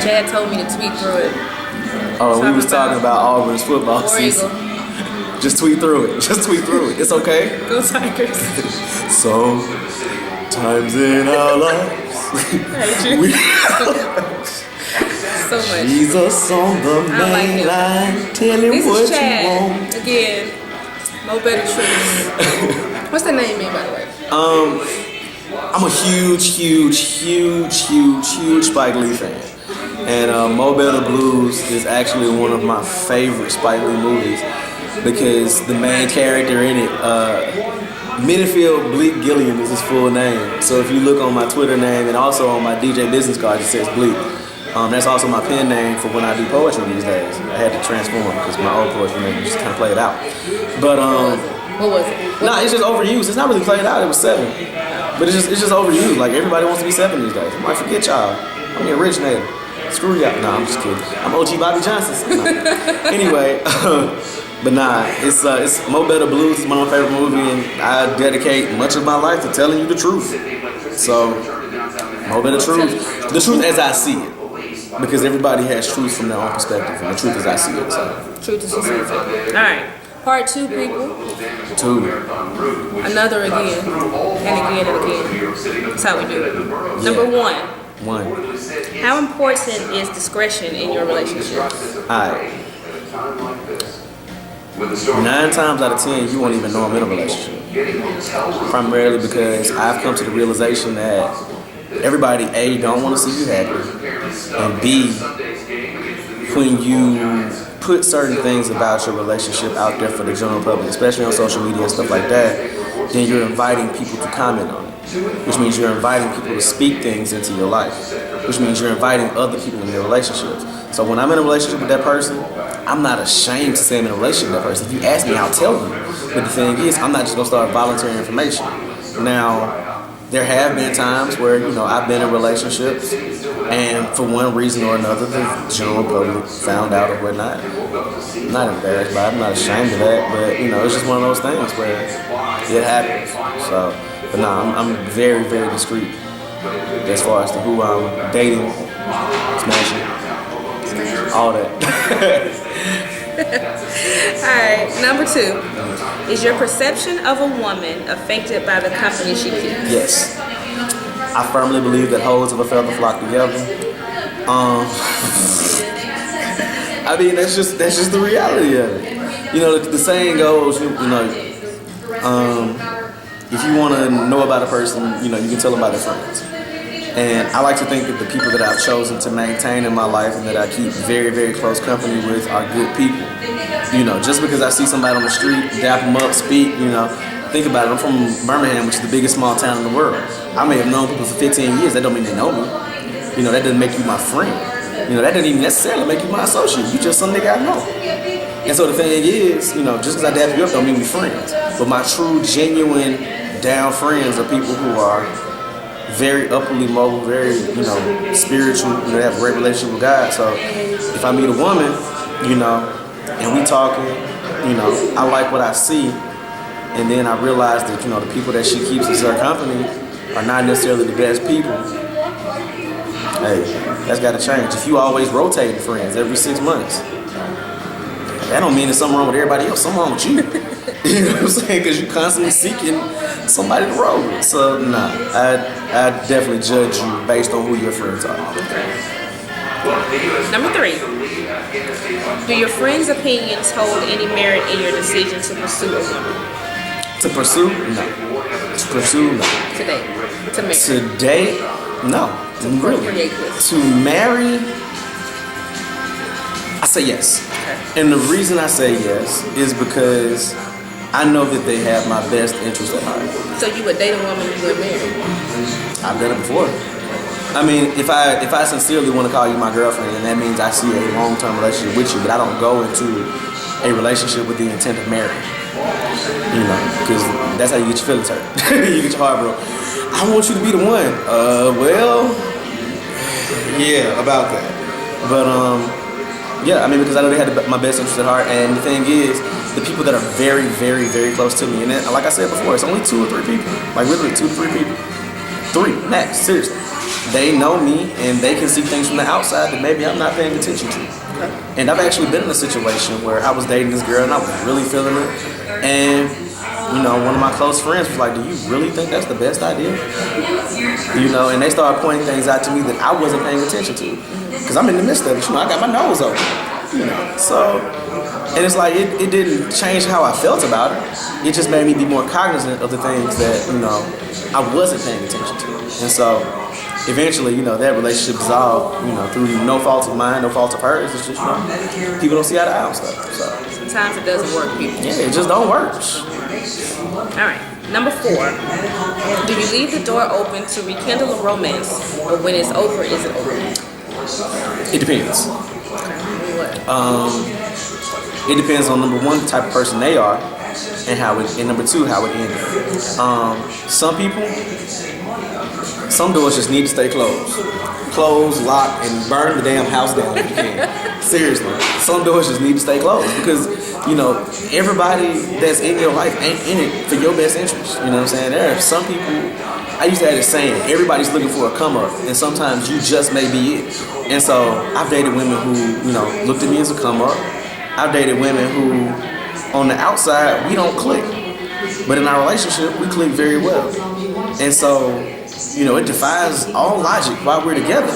Chad told me to tweet through it. Oh, we was talking about Auburn's football War season. Eagle. Just tweet through it. Just tweet through it. It's okay. Go Tigers. So, times in our lives. we So much. Jesus on the I like main him. line. Tell him This what is you Chad. want. Again. Mo Better Truth. What's the name mean, by the way? I'm a huge Spike Lee fan. And Mo Better Blues is actually one of my favorite Spike Lee movies because the main character in it, Minifield Bleak Gilliam is his full name. So if you look on my Twitter name and also on my DJ business card, it says Bleak. That's also my pen name for when I do poetry these days. I had to transform because my old poetry name just kind of played out. But What was it? nah, it's just overused. It's not really played out. It was 7, but it's just overused. Like everybody wants to be 7 these days. I might forget y'all. I'm the originator. Screw y'all. Nah, I'm just kidding. I'm OG Bobby Johnson. Nah. Anyway, but nah, it's Mo Better Blues is one of my favorite movies, and I dedicate much of my life to telling you the truth. So, Mo Better Truth, the truth as I see it. Because everybody has truth from their own perspective, and the truth as I see it. So. Truth is just All right. Part 2, people. 2. Another again. And again and again. That's how we do it. Yeah. Number 1. 1. How important is discretion in your relationship? Alright. 9 times out of 10, you won't even know I'm in a relationship. Primarily because I've come to the realization that everybody, A, don't want to see you happy, and B, when you put certain things about your relationship out there for the general public, especially on social media and stuff like that, then you're inviting people to comment on it, which means you're inviting people to speak things into your life, which means you're inviting other people in your relationships. So when I'm in a relationship with that person, I'm not ashamed to say I'm in a relationship with that person. If you ask me, I'll tell you. But the thing is, I'm not just gonna start volunteering information. Now, there have been times where, I've been in relationships and for one reason or another, the general public found out or whatnot. I'm not embarrassed by it, I'm not ashamed of that, but, it's just one of those things where it happens. So, but I'm very, very discreet as far as to who I'm dating, smashing, all that. Alright, number 2. Is your perception of a woman affected by the company she keeps? Yes. I firmly believe that hoes of a feather flock together. I mean, that's just the reality of it. The saying goes, if you want to know about a person, you can tell them about their friends. And I like to think that the people that I've chosen to maintain in my life and that I keep very, very close company with are good people. Just because I see somebody on the street, dap them up, speak, think about it. I'm from Birmingham, which is the biggest small town in the world. I may have known people for 15 years. That don't mean they know me. That doesn't make you my friend. That doesn't even necessarily make you my associate. You just some nigga I know. And so the thing is, just because I dap you up don't mean we friends. But my true, genuine, down friends are people who are very upwardly mobile, very, spiritual, they have a great relationship with God. So if I meet a woman, and we talking, I like what I see, and then I realize that, the people that she keeps as her company are not necessarily the best people. Hey, that's gotta change. If you always rotating friends every 6 months, that don't mean there's something wrong with everybody else, something wrong with you. You know what I'm saying? Because you're constantly seeking somebody to roll with. So, nah, I definitely judge you based on who your friends are. Number 3. Do your friends' opinions hold any merit in your decision to pursue a woman? To pursue? No. To pursue? No. Today? To marry? To date? No. To really. procreate with? To marry? I say yes. Okay. And the reason I say yes is because I know that they have my best interest at heart. So you would date a woman you would marry? I've done it before. I mean, if I sincerely want to call you my girlfriend, then that means I see a long-term relationship with you, but I don't go into a relationship with the intent of marriage. Because that's how you get your feelings hurt. You get your heart broke. I want you to be the one. Well, yeah, about that. But, yeah, I mean, because I know they had my best interest at heart, and the thing is, the people that are very, very, very close to me, and then, like I said before, it's only 2 or 3 people. Like, literally 2 to 3 people. 3, max, seriously. they know me and they can see things from the outside that maybe I'm not paying attention to. And I've actually been in a situation where I was dating this girl and I was really feeling her. And, you know, one of my close friends was like, do you really think that's the best idea? You know, and they started pointing things out to me that I wasn't paying attention to. Because I'm in the midst of it. You know, I got my nose open. You know, so, and it's like, it didn't change how I felt about it. It just made me be more cognizant of the things that, you know, I wasn't paying attention to. And so, eventually, you know, that relationship dissolved, you know, through no fault of mine, no fault of hers. It's just, you know, people don't see eye to eye on stuff. So Sometimes it doesn't work, people. yeah, it just don't work. All right. Number 4. Do you leave the door open to rekindle a romance, or when it's over, is it over? It depends. What? It depends on number one, the type of person they are, and number two, how it ended. Some people, some doors just need to stay closed. Close, lock, and burn the damn house down if you can. Seriously. Some doors just need to stay closed because, you know, everybody that's in your life ain't in it for your best interest. You know what I'm saying? There are some people, I used to have this saying, everybody's looking for a come up, and sometimes you just may be it. And so I've dated women who, you know, looked at me as a come up. I've dated women who, on the outside, we don't click. But in our relationship, we click very well. And so, you know, it defies all logic while we're together.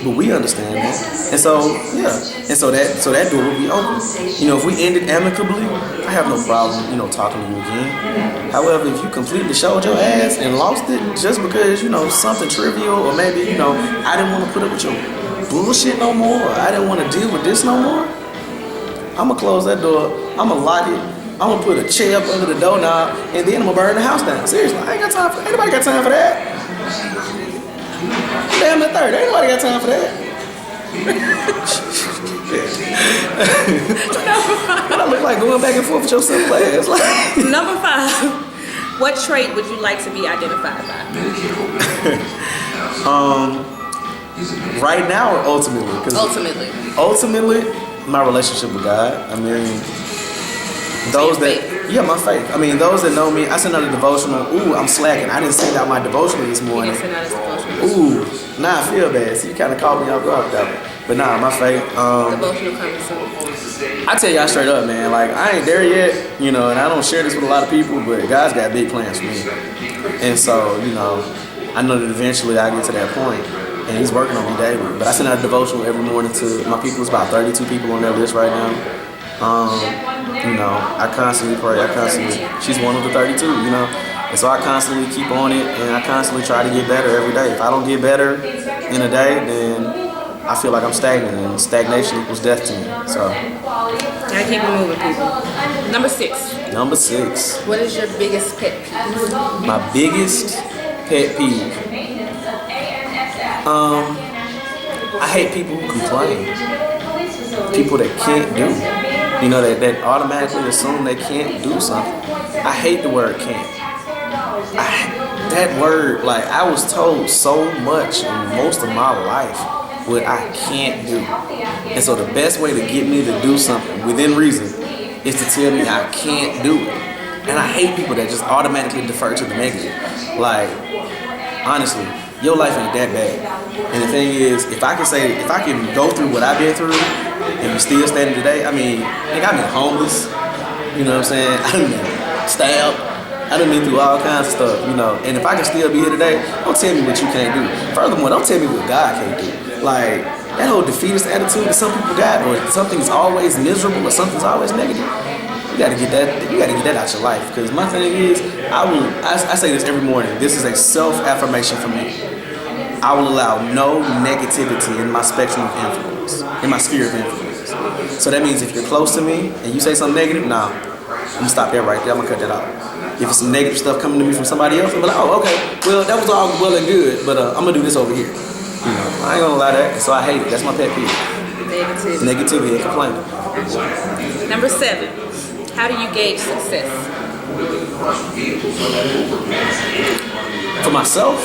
But we understand that. And so, yeah. And so that door will be open. You know, if we end it amicably, I have no problem, you know, talking to you again. However, if you completely showed your ass and lost it just because, you know, something trivial, or maybe, you know, I didn't want to put up with your bullshit no more, or I didn't want to deal with this no more, I'm going to close that door, I'm going to lock it, I'm going to put a chair up under the doorknob, and then I'm going to burn the house down. Seriously, I ain't got time for that. Ain't nobody got time for that. Damn the third, ain't nobody got time for that. I look like going back and forth with your simple ass. Like. Number 5. What trait would you like to be identified by? Right now or ultimately? Ultimately, my relationship with God. I mean, those that, yeah, my faith. I mean, those that know me, I sent out a devotional. Ooh, I'm slacking. I didn't send out my devotional this morning. You didn't send out his devotional. Ooh, nah, I feel bad. See, you kind of caught me off guard with that one. But nah, my faith. Devotional coming soon. I tell y'all straight up, man. Like, I ain't there yet, you know, and I don't share this with a lot of people, but God's got big plans for me. And so, you know, I know that eventually I get to that point, and He's working on me daily. But I send out a devotional every morning to my people. It's about 32 people on that list right now. You know, I constantly pray. She's one of the 32, you know. And so I constantly keep on it, and I constantly try to get better every day. If I don't get better in a day, then I feel like I'm stagnant, and stagnation equals death to me. So Gotta keep it moving, people. Number 6. Number 6. What is your biggest pet peeve? My biggest pet peeve. I hate people who complain. People that can't do. You know, that automatically assume they can't do something. I hate the word can't. That word, like, I was told so much in most of my life what I can't do. And so the best way to get me to do something within reason is to tell me I can't do it. And I hate people that just automatically defer to the negative. Like, honestly, your life ain't that bad. And the thing is, if I can go through what I've been through and be still standing today, I mean, I've been homeless, you know what I'm saying? I done been stabbed. I done been through all kinds of stuff, you know. And if I can still be here today, don't tell me what you can't do. Furthermore, don't tell me what God can't do. Like, that whole defeatist attitude that some people got, or something's always miserable or something's always negative, you gotta get that out your life. Because my thing is, I say this every morning, this is a self-affirmation for me. I will allow no negativity in my spectrum of influence, in my sphere of influence. So that means if you're close to me and you say something negative, nah, I'm gonna stop that right there, I'm gonna cut that out. If it's some negative stuff coming to me from somebody else, I'm like, oh, okay, well, that was all well and good, but I'm gonna do this over here. You know, I ain't gonna allow that, so I hate it. That's my pet peeve. Negativity and complaining. Number 7. How do you gauge success? For myself,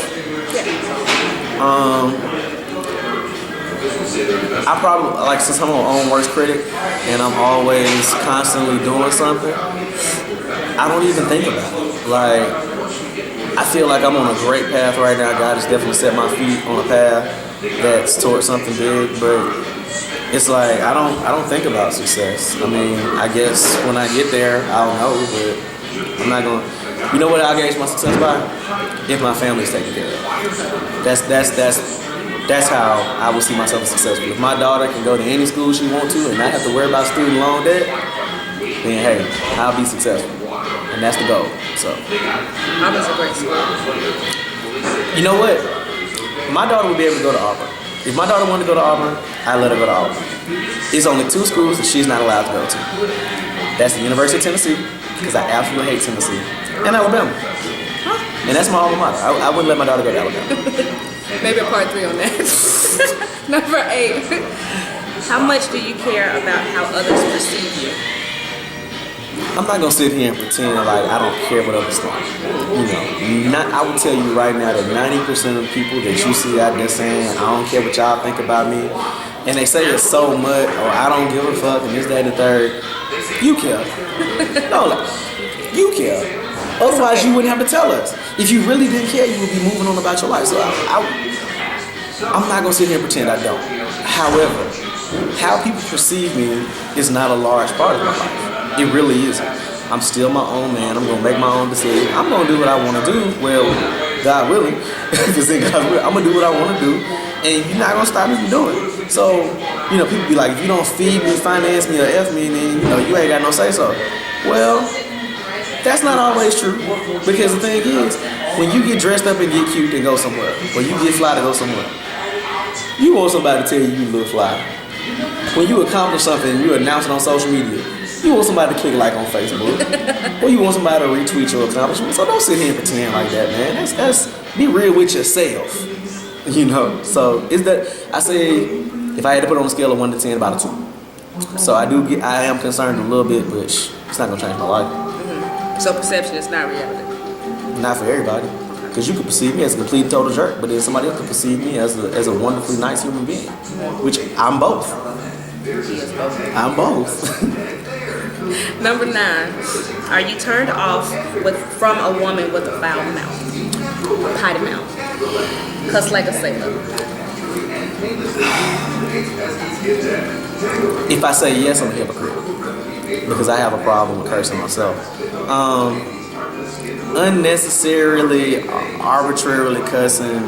I probably, like, since I'm my own worst critic and I'm always constantly doing something, I don't even think about it. Like, I feel like I'm on a great path right now. God has definitely set my feet on a path that's towards something big, but it's like I don't think about success. I mean, I guess when I get there, I'll know, but I'm not gonna. You know what I'll gauge my success by? If my family's taken care of. That's how I will see myself as successful. If my daughter can go to any school she wants to and not have to worry about student loan debt, then hey, I'll be successful. And that's the goal. So Auburn's a great school. you know what? My daughter would be able to go to Auburn. If my daughter wanted to go to Auburn, I'd let her go to Auburn. It's only 2 schools that she's not allowed to go to. That's the University of Tennessee, because I absolutely hate Tennessee, and Alabama. And that's my alma mater. I wouldn't let my daughter go to Alabama. Maybe a part 3 on that. Number 8. How much do you care about how others perceive you? I'm not gonna sit here and pretend like I don't care what others think. I would tell you right now that 90% of the people that you see out there saying, I don't care what y'all think about me, and they say it so much, or I don't give a fuck, and this, that, and the third, you care. No, like, you care. Otherwise, you wouldn't have to tell us. If you really didn't care, you would be moving on about your life. So I'm not gonna sit here and pretend I don't. However, how people perceive me is not a large part of my life. It really isn't. I'm still my own man. I'm gonna make my own decision. I'm gonna do what I want to do. Well, God willing, if it's in God's will, I'm gonna do what I want to do, and you're not gonna stop me from doing it. So, people be like, if you don't feed me, finance me, or F me, then you ain't got no say so. Well, that's not always true, because the thing is, when you get dressed up and get cute to go somewhere, or you get fly to go somewhere, you want somebody to tell you look fly. When you accomplish something and you announce it on social media, you want somebody to click like on Facebook, or you want somebody to retweet your accomplishment. So don't sit here and pretend like that, man. That's be real with yourself, So is that I say if I had to put it on a scale of 1 to 10, about a 2. So I am concerned a little bit, but it's not gonna change my life. So perception is not reality. Not for everybody, because you could perceive me as a complete and total jerk, but then somebody else could perceive me as a wonderfully nice human being, which I'm both. I'm both. Number 9. Are you turned off from a woman with a foul mouth? Potty mouth. Cuss like a sailor. If I say yes, I'm a hypocrite, because I have a problem with cursing myself. Unnecessarily, arbitrarily cussing,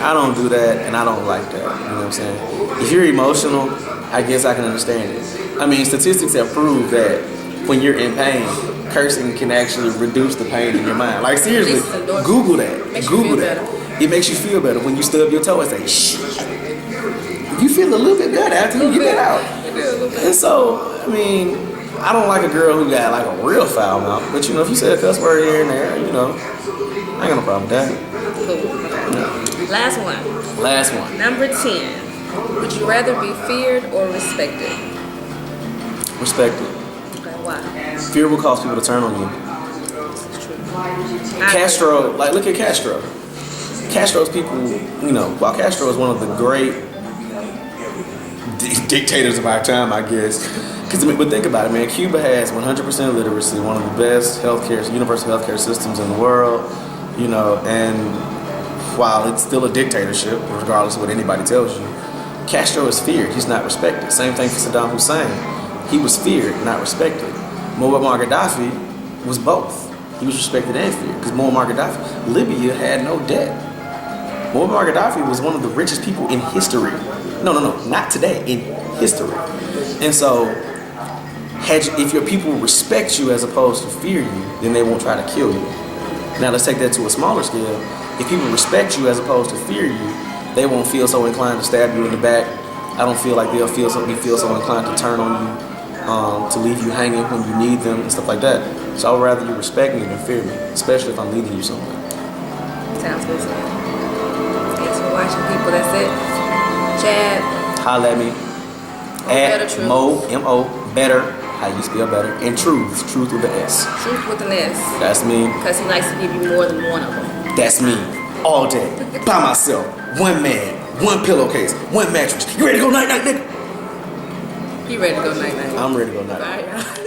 I don't do that, and I don't like that. You know what I'm saying? If you're emotional, I guess I can understand it. I mean, statistics have proved that when you're in pain, cursing can actually reduce the pain in your mind. Like, seriously, Google that. Google that. It makes you feel better when you stub your toe and say, shit. You feel a little bit better after you get that out. And so, I mean, I don't like a girl who got like a real foul mouth. But, if you say a cuss word here and there, I ain't got no problem with that. Cool. Last one. Last one. Number 10. Would you rather be feared or respected? Respected. Okay, why? Fear will cause people to turn on you. This is true. Castro, look at Castro. Castro's people, while Castro is one of the great dictators of our time, I guess. But think about it, man. Cuba has 100% literacy, one of the best universal healthcare systems in the world, and while it's still a dictatorship, regardless of what anybody tells you, Castro is feared. He's not respected. Same thing for Saddam Hussein. He was feared, not respected. Muammar Gaddafi was both. He was respected and feared, because Muammar Gaddafi, Libya had no debt. Muammar Gaddafi was one of the richest people in history. No, not today, in history. And so, if your people respect you as opposed to fear you, then they won't try to kill you. Now let's take that to a smaller scale. If people respect you as opposed to fear you, they won't feel so inclined to stab you in the back. I don't feel like they'll feel so inclined to turn on you, to leave you hanging when you need them and stuff like that. So I would rather you respect me than fear me, especially if I'm leading you somewhere. Sounds good to me. Thanks for watching, people. That's it. Chad. Holla at me. At Mo, M-O, better, how you spell better, and truth with the S. Truth with an S. That's me. Because he likes to give you more than one of them. That's me. All day. By myself. One man. One pillowcase. One mattress. You ready to go night-night, nigga? He ready to go night-night. I'm ready to go night-night. Bye, y'all.